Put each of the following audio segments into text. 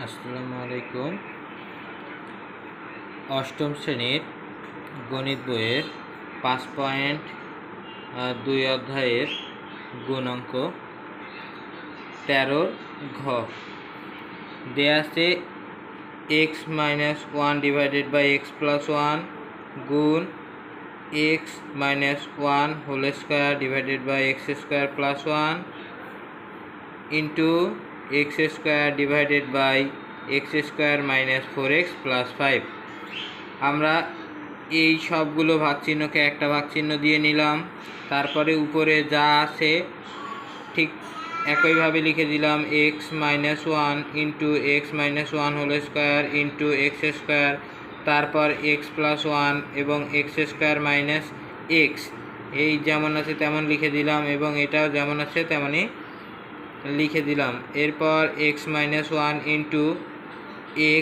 আসসালামু আলাইকুম। অষ্টম শ্রেণীর গণিত বইয়ের 5.2 অধ্যায়ের গুণাঙ্ক 13 ঘ দেয়া আছে x - 1 divided by x plus 1 গুণ x - 1 whole square divided by x square plus 1 into x square divided by x square minus 4x plus 5। আমরা এই সবগুলো ভাগচিহ্নকে একটা ভাগচিহ্ন দিয়ে নিলাম, তারপরে উপরে যা আছে ঠিক একইভাবে লিখে দিলাম x - 1 into x - 1 whole square into x square, তারপর x প্লাস 1 এবং x স্কোয়ার মাইনাস x, এই যেমন আছে তেমন লিখে দিলাম এবং এটাও যেমন আছে তেমনই লিখে দিলাম। এরপর x - 1 into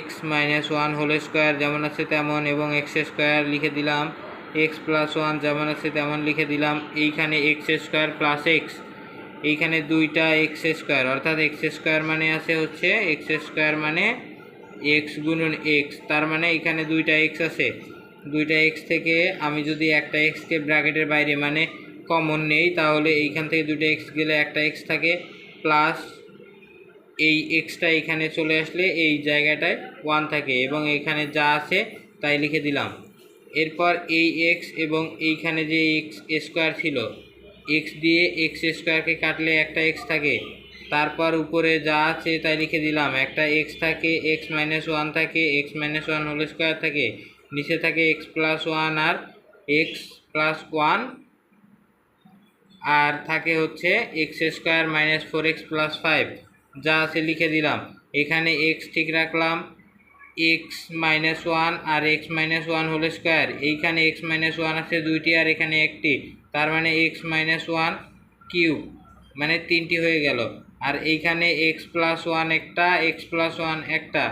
x - 1 whole square যেমন আছে তেমন এবং x স্কোয়ার লিখে দিলাম, x প্লাস 1 যেমন আছে তেমন লিখে দিলাম। এইখানে x স্কোয়ার প্লাস x, এইখানে দুইটা x স্কোয়ার, অর্থাৎ x স্কোয়ার মানে আছে হচ্ছে x স্কোয়ার মানে x গুণন x, তার মানে এখানে দুইটা x আছে। দুইটা x থেকে আমি যদি একটা xকে ব্র্যাকেটের বাইরে মানে কমন নেই, তাহলে এইখান থেকে দুইটা x গেলে একটা x থাকে, প্লাস এই এক্সটা এখানে চলে আসলে এই জায়গাটায় 1 থাকে এবং এখানে যা আছে তাই লিখে দিলাম। এরপর এই এক্স এবং এইখানে যে এক্স স্কোয়ার ছিল, এক্স দিয়ে এক্স স্কোয়ারকে কাটলে একটা এক্স থাকে, তারপর উপরে যা আছে তাই লিখে দিলাম। একটা এক্স থাকে, এক্স মাইনাস 1 থাকে, এক্স মাইনাস 1 হোল স্কোয়ার থাকে, নিচে থাকে এক্স প্লাস 1 আর এক্স প্লাস 1, আর থাকে হচ্ছে x square minus 4x plus 5, যা আছে লিখে দিলাম। এখানে x ঠিক রাখলাম, x মাইনাস 1 আর x মাইনাস 1 হোল স্কোয়ার, এইখানে x মাইনাস 1 আছে দুইটি আর এখানে একটি, তার মানে x মাইনাস 1 কিউব মানে 3টি হয়ে গেল। আর এইখানে x প্লাস 1 একটা, x প্লাস 1 একটা,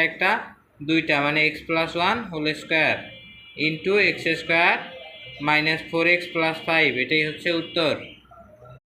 একটা দুইটা, মানে x plus 1 whole square into x square minus 4x plus 5, এটাই হচ্ছে উত্তর।